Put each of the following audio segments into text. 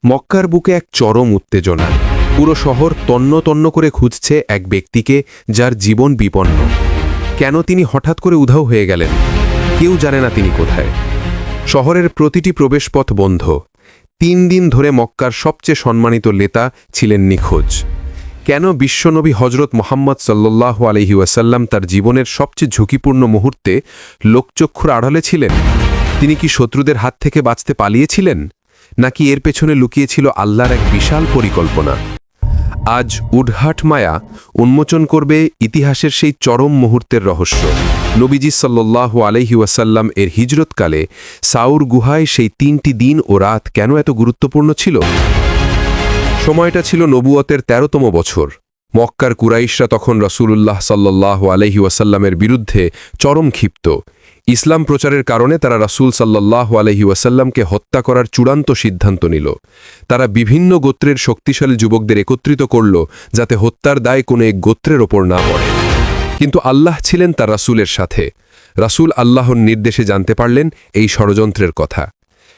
মক্কার বুকে এক চরম উত্তেজনা। পুরো শহর তন্ন তন্ন করে খুঁজছে এক ব্যক্তিকে যার জীবন বিপন্ন। কেন তিনি হঠাৎ করে উধাও হয়ে গেলেন? কেউ জানে না তিনি কোথায়। শহরের প্রতিটি প্রবেশপথ বন্ধ। ৩ দিন ধরে মক্কার সবচেয়ে সম্মানিত নেতা ছিলেন নিখোঁজ। কেন বিশ্বনবী হজরত মোহাম্মদ সাল্লাল্লাহু আলাইহি ওয়াসাল্লাম তার জীবনের সবচেয়ে ঝুঁকিপূর্ণ মুহূর্তে লোকচক্ষুর আড়ালে ছিলেন? তিনি কি শত্রুদের হাত থেকে বাঁচতে পালিয়েছিলেন, নাকি এর পেছনে লুকিয়েছিল আল্লাহর এক বিশাল পরিকল্পনা? আজ উডহাট মায়া উন্মোচন করবে ইতিহাসের সেই চরম মুহূর্তের রহস্য। নবীজি সাল্লাল্লাহু আলাইহি ওয়াসাল্লাম এর হিজরতকালে সাউর গুহায় সেই ৩টি দিন ও রাত কেন এত গুরুত্বপূর্ণ ছিল? সময়টা ছিল নবুয়তের ১৩তম বছর। মক্কার কুরাইশরা তখন রাসূলুল্লাহ সাল্লাল্লাহু আলাইহি ওয়াসাল্লামের বিরুদ্ধে চরম ক্ষিপ্ত। ইসলাম প্রচারের কারণে তারা রাসূল সাল্লাল্লাহু আলাইহি ওয়াসাল্লামকে হত্যা করার চূড়ান্ত সিদ্ধান্ত নিল। তারা বিভিন্ন গোত্রের শক্তিশালী যুবকদের একত্রিত করল, যাতে হত্যার দায় কোনো এক গোত্রের ওপর না পড়ে। কিন্তু আল্লাহ ছিলেন তার রাসূলের সাথে। রাসূল আল্লাহর নির্দেশে জানতে পারলেন এই ষড়যন্ত্রের কথা।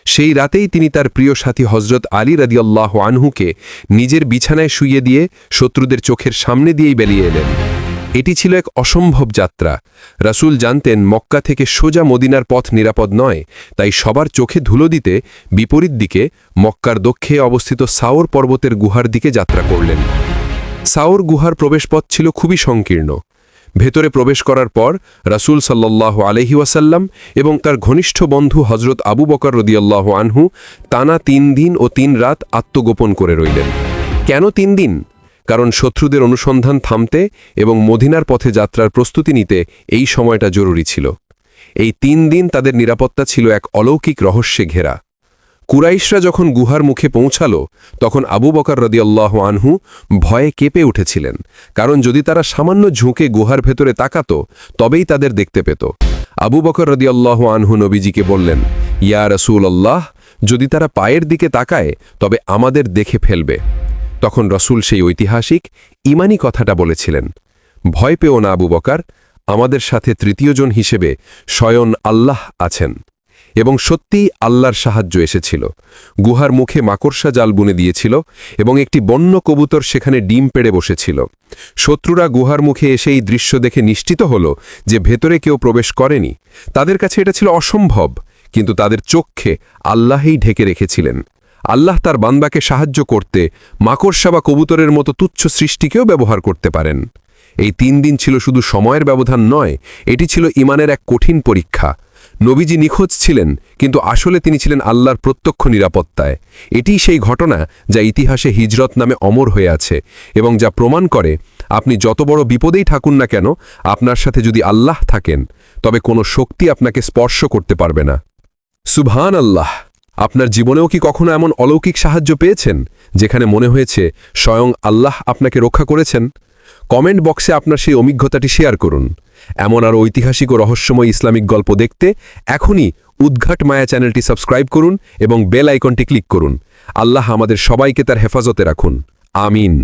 সেই রাতেই তিনি তার প্রিয় সাথী হজরত আলী রাদিয়াল্লাহু আনহুকে নিজের বিছানায় শুইয়ে দিয়ে শত্রুদের চোখের সামনে দিয়েই বেরিয়ে এলেন। এটি ছিল এক অসম্ভব যাত্রা। রাসূল জানতেন মক্কা থেকে সোজা মদিনার পথ নিরাপদ নয়, তাই সবার চোখে ধুলো দিতে বিপরীত দিকে মক্কার দক্ষিণে অবস্থিত সাওর পর্বতের গুহার দিকে যাত্রা করলেন। সাওর গুহার প্রবেশপথ ছিল খুবই সংকীর্ণ। ভেতরে প্রবেশ করার পর রাসূল সাল্লাল্লাহু আলাইহি ওয়াসাল্লাম এবং তার ঘনিষ্ঠ বন্ধু হজরত আবু বকর রাদিয়াল্লাহু আনহু টানা ৩ দিন ও ৩ রাত আত্মগোপন করে রইলেন। কেন ৩ দিন? কারণ শত্রুদের অনুসন্ধান থামতে এবং মদিনার পথে যাত্রার প্রস্তুতি নিতে এই সময়টা জরুরি ছিল। এই ৩ দিন তাদের নিরাপত্তা ছিল এক অলৌকিক রহস্যে ঘেরা। কুরাইশরা যখন গুহার মুখে পৌঁছাল, তখন আবু বকর রাদিয়াল্লাহু আনহু ভয়ে কেঁপে উঠেছিলেন, কারণ যদি তারা সামান্য ঝুঁকে গুহার ভেতরে তাকাত তবেই তাদের দেখতে পেত। আবু বকর রাদিয়াল্লাহু আনহু নবীজিকে বললেন, ইয়া রাসূলুল্লাহ, যদি তারা পায়ের দিকে তাকায় তবে আমাদের দেখে ফেলবে। তখন রাসূল সেই ঐতিহাসিক ঈমানি কথাটা বলেছিলেন, ভয় পেও না আবু বকর, আমাদের সাথে তৃতীয়জন হিসেবে স্বয়ং আল্লাহ আছেন। এবং সত্যিই আল্লাহর সাহায্য এসেছিল। গুহার মুখে মাকড়সা জাল বুনে দিয়েছিল এবং একটি বন্য কবুতর সেখানে ডিম পেড়ে বসেছিল। শত্রুরা গুহার মুখে এসে এই দৃশ্য দেখে নিশ্চিত হল যে ভেতরে কেউ প্রবেশ করেনি। তাদের কাছে এটা ছিল অসম্ভব, কিন্তু তাদের চোখে আল্লাহই ঢেকে রেখেছিলেন। আল্লাহ তার বান্দাকে সাহায্য করতে মাকড়সা বা কবুতরের মতো তুচ্ছ সৃষ্টিকেও ব্যবহার করতে পারেন। এই ৩ দিন ছিল শুধু সময়ের ব্যবধান নয়, এটি ছিল ঈমানের এক কঠিন পরীক্ষা। নবীজি নিখোঁজ ছিলেন, কিন্তু আসলে তিনি ছিলেন আল্লাহর প্রত্যক্ষ নিরাপত্তায়। এটিই সেই ঘটনা যা ইতিহাসে হিজরত নামে অমর হয়ে আছে এবং যা প্রমাণ করে আপনি যত বড় বিপদেই থাকুন না কেন, আপনার সাথে যদি আল্লাহ থাকেন তবে কোনো শক্তি আপনাকে স্পর্শ করতে পারবে না। সুবহান আল্লাহ! আপনার জীবনেও কি কখনো এমন অলৌকিক সাহায্য পেয়েছেন যেখানে মনে হয়েছে স্বয়ং আল্লাহ আপনাকে রক্ষা করেছেন? কমেন্ট বক্সে আপনার সেই অভিজ্ঞতাটি শেয়ার করুন। এমন আরও ঐতিহাসিক ও রহস্যময় ইসলামিক গল্প দেখতে এখনই উদ্ঘাট মায়া চ্যানেলটি সাবস্ক্রাইব করুন এবং বেল আইকনটি ক্লিক করুন। আল্লাহ আমাদের সবাইকে তার হেফাজতে রাখুন। আমিন।